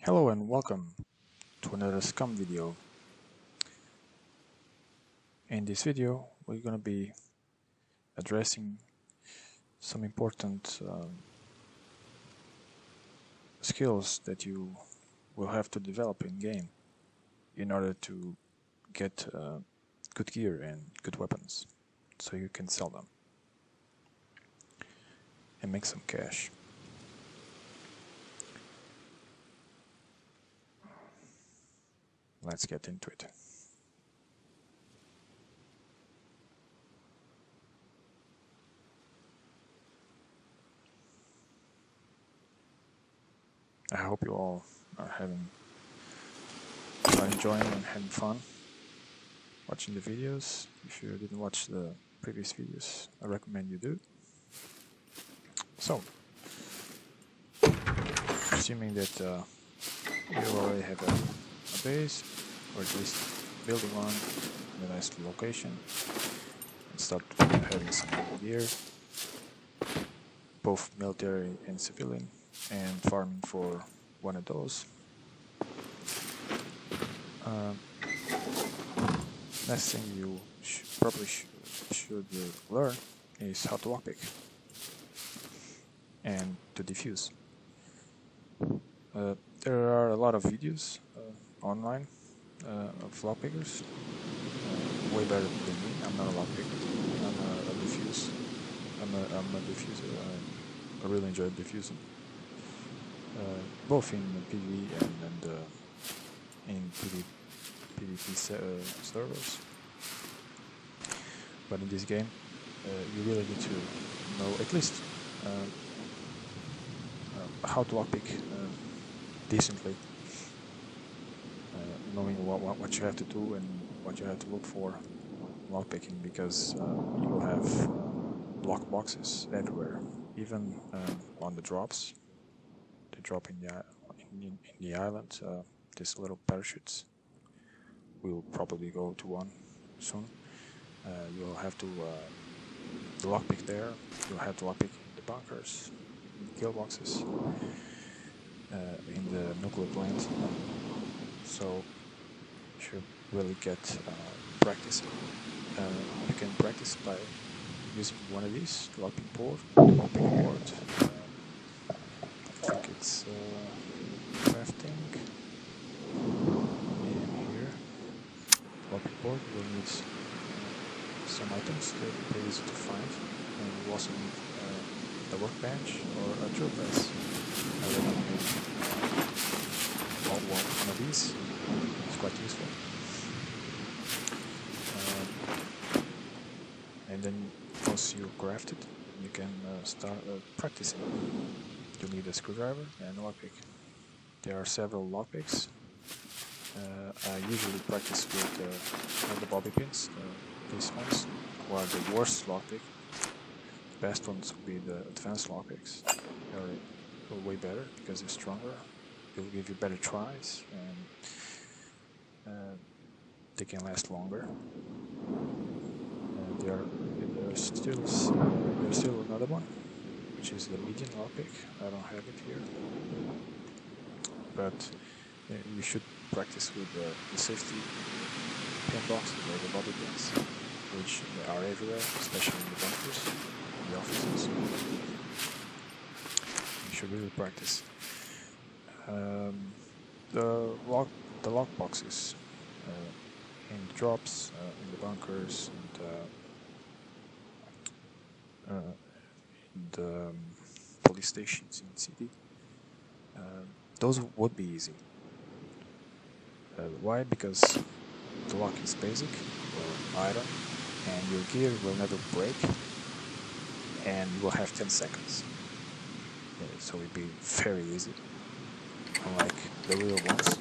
Hello and welcome to another SCUM video. In this video we're going to be addressing some important skills that you will have to develop in game in order to get good gear and good weapons so you can sell them and make some cash. Let's get into it. I hope you all are enjoying and having fun watching the videos. If you didn't watch the previous videos, I recommend you do. So, assuming that you already have a base, or at least building one in a nice location, and start having some gear, both military and civilian, and farming for one of those. Next thing you probably should learn is how to lockpick and to defuse. There are a lot of videos online of lockpickers, way better than me. I'm not a lockpicker. I'm a diffuser. I'm a diffuser. I really enjoy diffusing, both in PvE and in PvP servers. But in this game, you really need to know at least how to lockpick decently, knowing what you have to do and what you have to look for lockpicking, because you will have lock boxes everywhere, even on the drops. They drop in the island. These little parachutes. We'll probably go to one soon. You'll have to lockpick there. You'll have to lockpick in the bunkers, in the kill boxes, in the nuclear plant. So you should really get practice. You can practice by using one of these, lockpick board. I think it's crafting. And here, lockpick board, we'll need some items that are pretty easy to find, and we'll also need a workbench or a drill press. I recommend one of these. It's quite useful. And then once you craft it, you can start practicing. You'll need a screwdriver and a lockpick. There are several lockpicks. I usually practice with the bobby pins. These ones are the worst lockpick. The best ones would be the advanced lockpicks. They're way better because they're stronger. They'll give you better tries, and they can last longer. And there's still another one, which is the medium lockpick. I don't have it here, but you should practice with the safety pin boxes or the bobby pins, which are everywhere, especially in the bunkers, in the offices. You should really practice. The lock boxes in the drops, in the bunkers, and in the police stations in the city. Those would be easy. Why? Because the lock is basic or iron, and your gear will never break, and you will have 10 seconds. So it'd be very easy. Unlike the real ones,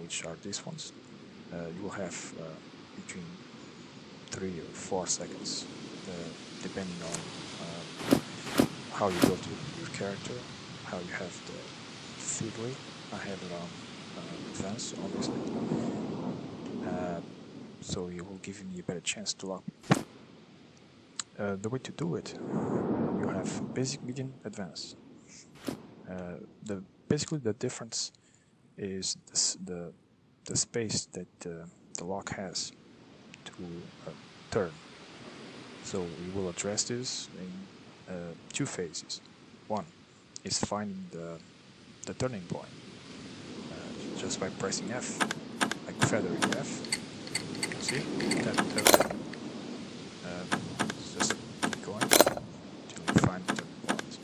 which are these ones, you will have between 3 or 4 seconds, depending on how you build your character, how you have the thievery. I have it on advanced, obviously, so it will give me a better chance to lock. The way to do it, you have basic, medium, advanced. The Basically, the difference is the space that the lock has to turn. So we will address this in two phases. One is finding the turning point just by pressing F, like feathering F. See? That just keep going until you find the turning point.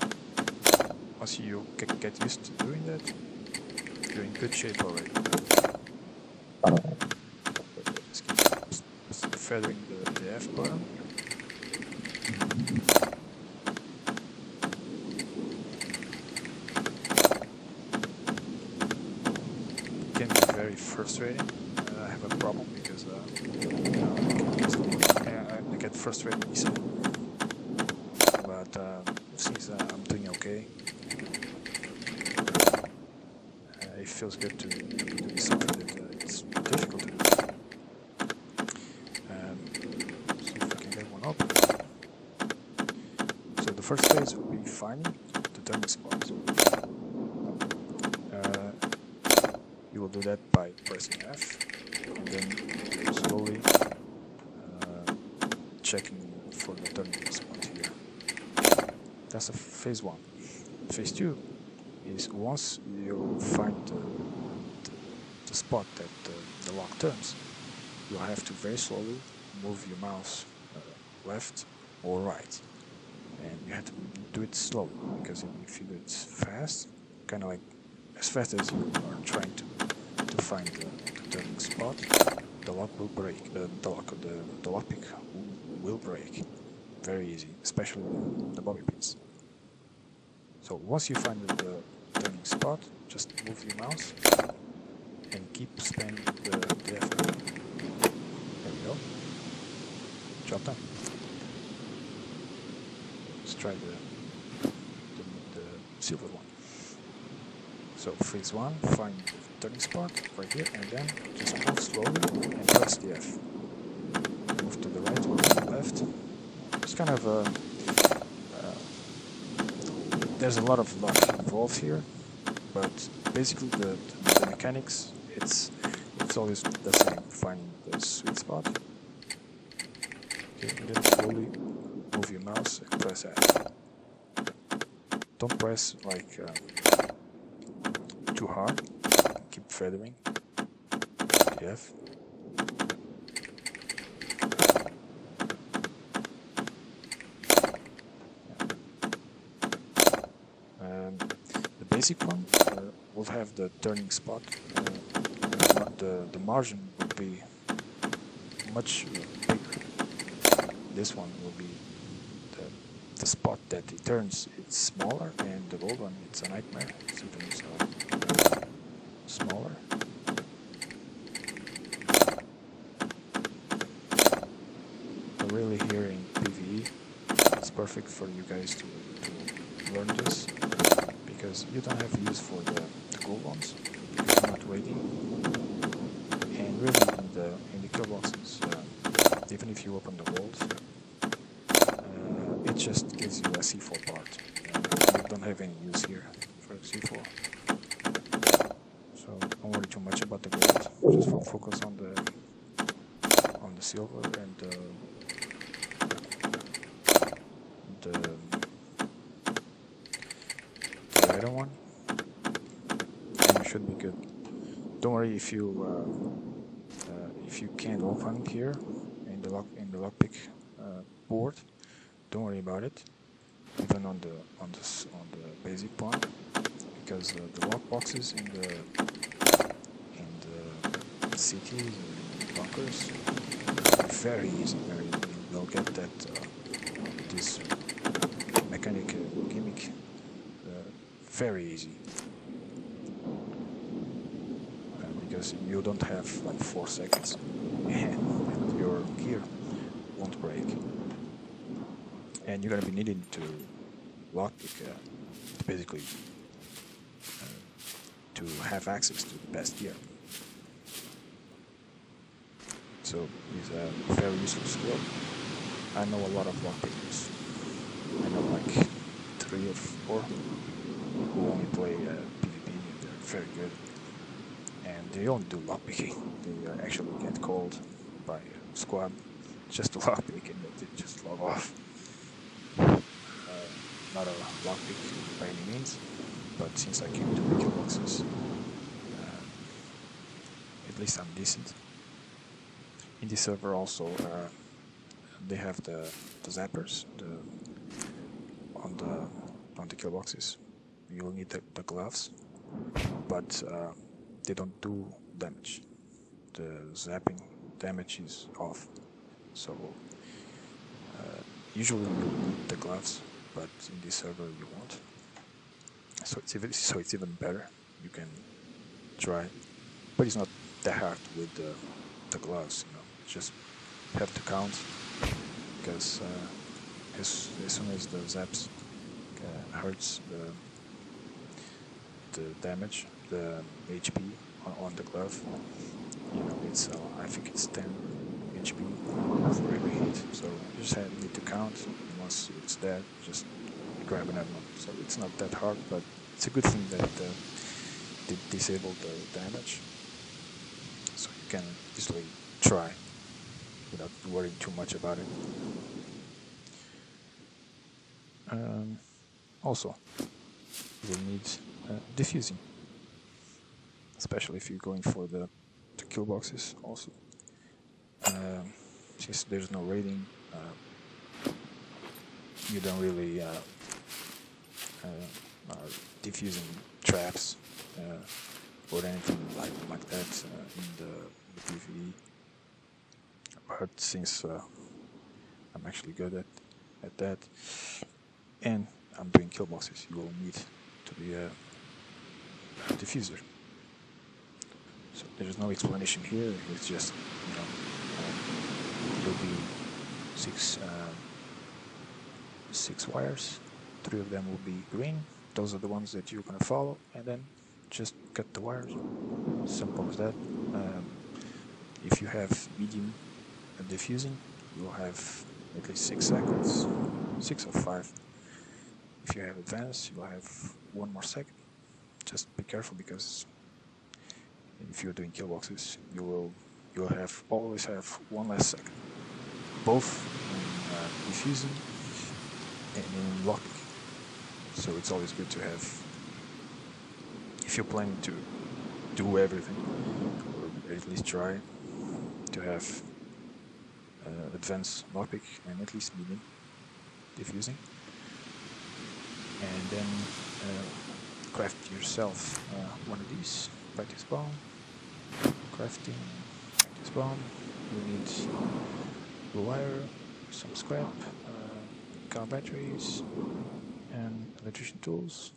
Once you get used to doing that, you're in good shape already. Just keep feathering the F button. It can be very frustrating. I have a problem because I get frustrated easily. But since I'm doing okay, it feels good to do something that it's difficult to do. See if I can get one open. So the first phase will be finding the turning spot. You will do that by pressing F and then slowly checking for the turning spot here. That's a phase 1. Phase 2 is once you find the spot that the lock turns, you'll have to very slowly move your mouse left or right. And you have to do it slowly, because if you do it fast, kind of like as fast as you are trying to find the turning spot, the lock will break. The lockpick will break very easy, especially the bobby pins. So once you find the turning spot, just move your mouse and keep spamming the F button. There we go. Job done. Let's try the silver one. So phase 1, find the turning spot right here, and then just move slowly and press the F. Move to the right or to the left. It's kind of there's a lot of luck involved here, but basically the mechanics, it's always the same, finding the sweet spot. Okay, and then slowly move your mouse and press F. Don't press like too hard. Keep feathering the F. The basic one will have the turning spot. The margin will be much bigger. This one will be the spot that it turns. It's smaller, and the gold one, it's a nightmare. It's even smaller. But really, here in PvE, it's perfect for you guys to learn this, because you don't have use for the gold ones, because you're not waiting. And really, in the kill boxes, even if you open the gold, it just gives you a C4 part. You don't have any use here for C4. So don't worry too much about the gold. Just focus on the silver and the iron one, and you should be good. Don't worry if you can't open here in the lockpick board. Don't worry about it, even on the basic one, because the lock boxes in the cities and bunkers very easy. You'll get that this mechanic gimmick very easy, because you don't have like 4 seconds and your gear won't break. And you're gonna be needing to lockpick basically to have access to the best gear. So it's a very useful skill. I know a lot of lockpickers. I know like 3 or 4 who only play PvP very good. And they don't do lockpicking. They actually get called by squad just to lockpick and they just log off. Not a lockpick by any means, but since I came to the kill boxes, at least I'm decent. In this server also, they have the zappers on the kill boxes. You'll need the gloves, but they don't do damage. The zapping damage is off, so usually you need the gloves, but in this server you won't. So it's even better. You can try, but it's not that hard with the gloves. You know, just have to count, because as soon as the zaps hurts the damage, the HP on the glove, you know, it's I think it's 10 HP for every hit. So you just need to count. Once it's dead, just grab another one. So it's not that hard, but it's a good thing that they disabled the damage, so you can easily try without worrying too much about it. Also, you will need defusing, especially if you're going for the kill boxes. Also, since there's no raiding, you don't really defusing traps or anything like that in the PvE. But since I'm actually good at that, and I'm doing kill boxes, you will need to be a diffuser. So there's no explanation here. It's just, you know, there'll be six wires. 3 of them will be green. Those are the ones that you're gonna follow, and then just cut the wires. Simple as that. If you have medium diffusing, you'll have at least 6 seconds, 6 or 5. If you have advanced, you'll have 1 more second. Just be careful, because if you're doing kill boxes, you'll always have 1 less second, both in diffusing and in lockpicking. So it's always good to have, if you're planning to do everything, or at least try to have advanced lockpick and at least medium diffusing, and then craft yourself one of these practice bomb. Crafting practice bomb. You need blue wire, some scrap, car batteries, and electrician tools.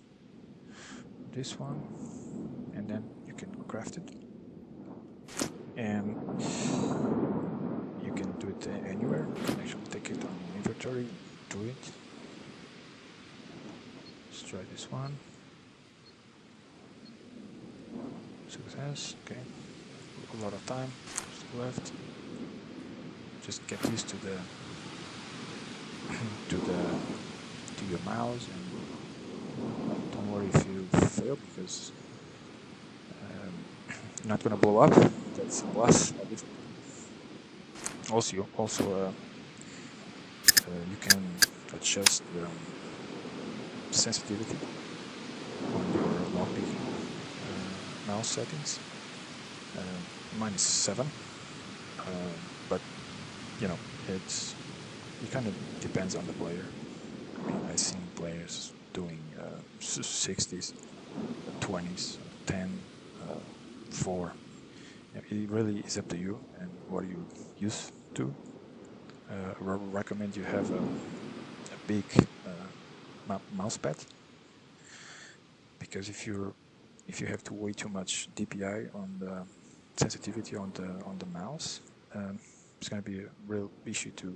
This one, and then you can craft it, and you can do it anywhere. You can actually take it on inventory, do it. Let's try this one. Success. Okay, a lot of time still left. Just get used to the to your mouse, and don't worry if you fail, because you're not gonna blow up. That's a plus. Also, you can adjust the sensitivity on your lockpicking mouse settings. Mine is 7, but you know, it kind of depends on the player. I mean, I've seen players doing 60s, 20s, 10, 4. It really is up to you and what you used to. I recommend you have a big mouse pad, because if you have to way too much DPI on the sensitivity on the mouse, it's going to be a real issue to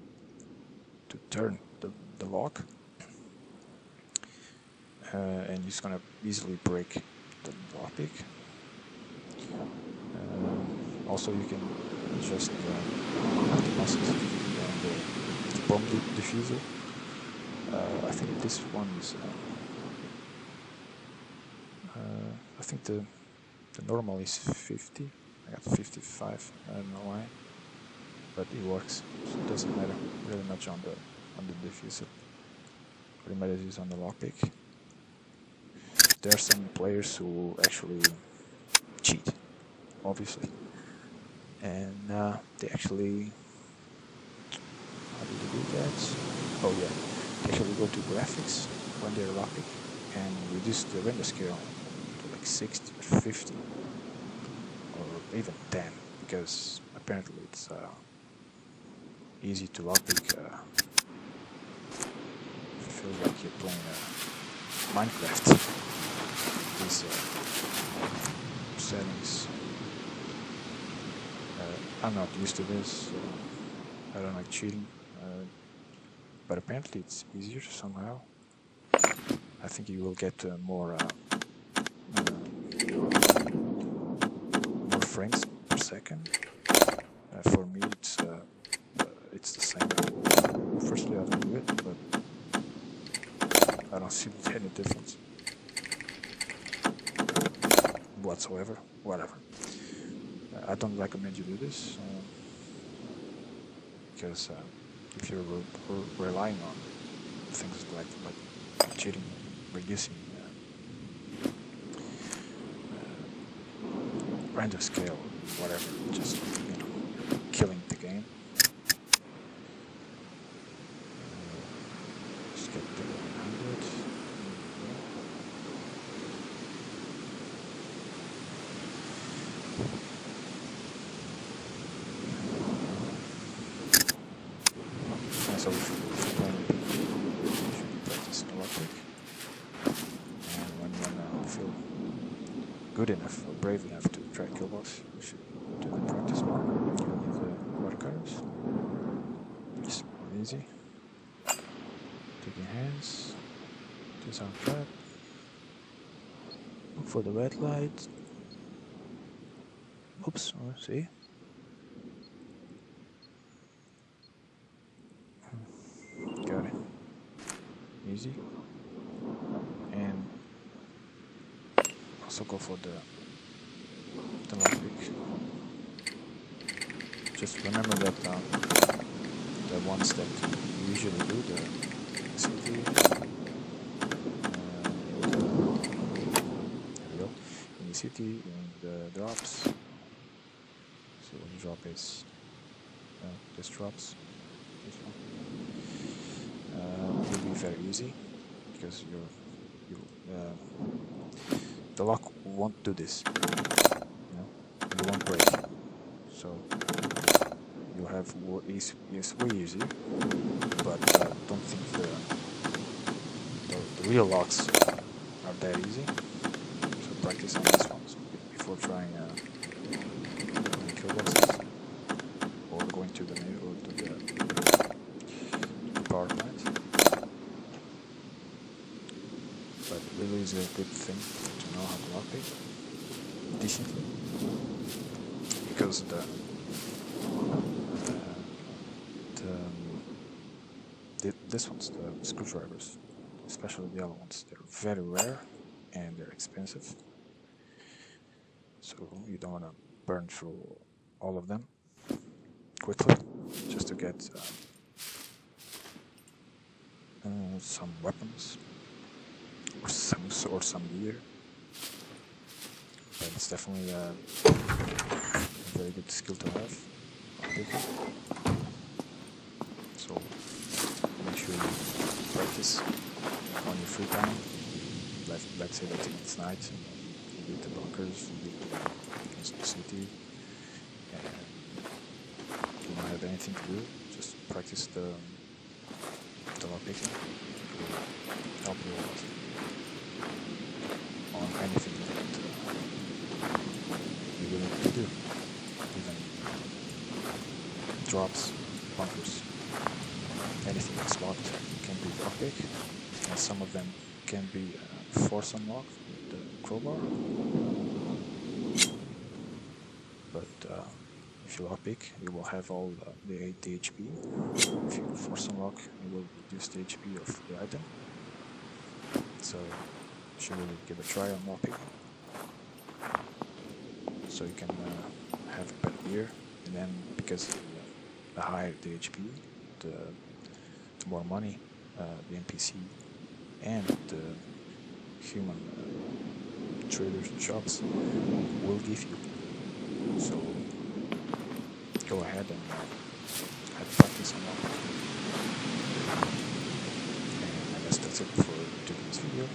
turn the lock, and it's going to easily break the lockpick. Also, you can adjust the buttons and the bomb diffuser. I think this one is. I think the The normal is 50. I got 55. I don't know why, but it works. So it doesn't matter really much on the diffuser. What matters is on the lockpick. There are some players who actually cheat, obviously, and they actually, how do they do that? Oh yeah, they actually go to graphics when they're lockpick and reduce the render scale to like 60 or 50 or even 10, because apparently it's easy to lockpick. It feels like you're playing Minecraft. These settings. I'm not used to this. I don't like cheating, but apparently it's easier somehow. I think you will get more frames per second. For me, it's the same. Firstly, I don't do it, but I don't see any difference whatsoever. Whatever. I don't recommend you do this because if you're relying on things like cheating, reducing render scale, whatever, just killing the game. Just get the 100. So if you're playing big, you should practice the lockpick. And when you feel good enough or brave enough to try killbox, you should do the practice more. You need the watercolors. It's more easy. Taking hands. Do some trap. Look for the red light. Oops, oh, see? Got it. Easy. And also go for the lockpick. Just remember that the ones that you usually do, the city, there we go, in the city, in the drops. So the drop is this drops. This one will be very easy because the lock won't do this. It won't break. So you have is way easy, but don't think the real locks are that easy. So practice on these ones before trying kill boxes or going to the middle or to the power plant. But it really is a good thing to know how to lockpick decently, because this one's the screwdrivers, especially the other ones, they're very rare and they're expensive, so you don't want to burn through all of them quickly just to get some weapons or some gear. But it's definitely a very good skill to have. So make sure you practice on your free time. Let's say that it's night, you beat the bunkers, you beat the city, and you don't have anything to do, just practice the lockpicking. It will help you a lot on anything that you will need to do, even drops, bunkers, anything that's locked can be lockpick, and some of them can be force unlock with the crowbar. But if you lockpick, you will have all the HP. If you force unlock, you will reduce the HP of the item. So you should really give a try on lockpicking. so you can have a better gear, and then because the higher the HP, the more money the NPC and the human traders and shops will give you. So go ahead and have practice on that. And I guess that's it for today's video.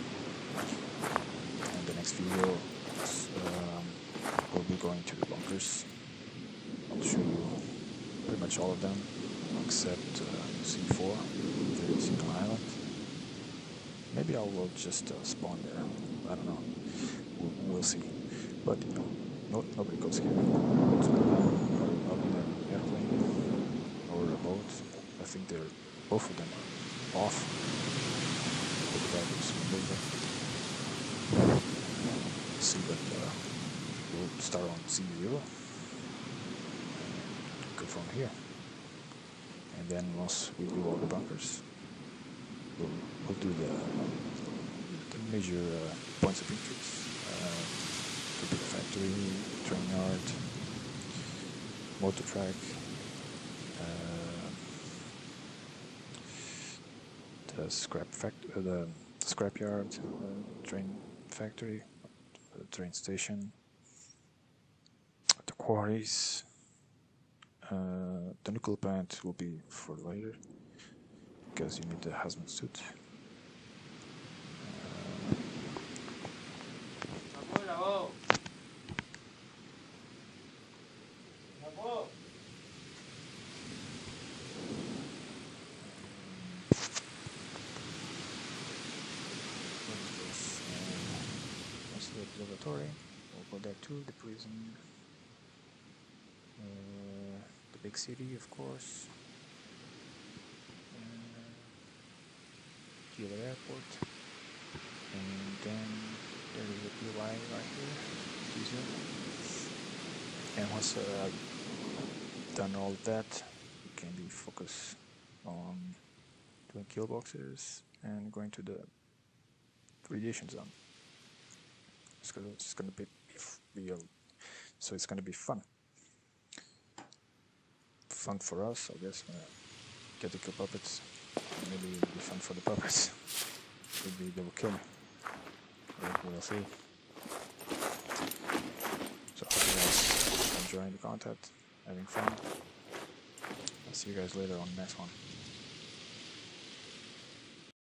And the next video we'll be going to the bunkers. I'll show you pretty much all of them except C4, the single island. Maybe I will just spawn there. I don't know. We'll see. But you know, nobody goes here. So I'll be in an airplane or a boat. I think they're both of them are off. But the guy goes over. See that we'll start on C0. Go from here. And then once we do all the bunkers, we'll do the major points of interest. Could be the factory, train yard, motor track, the scrap yard, train factory, the train station, the quarries. The nuclear plant will be for later because you need the hazmat suit. The observatory, we'll go there too, the prison, the big city of course, the other airport, and then there is a PY right here, diesel. And once I've done all of that, you can be focused on doing kill boxes and going to the radiation zone. It's gonna be real, so it's gonna be fun. Fun for us, I guess. Get to kill puppets. Maybe it'll be fun for the puppets. Maybe they will kill me. We'll see. So hope you guys are enjoying the content, having fun. I'll see you guys later on the next one.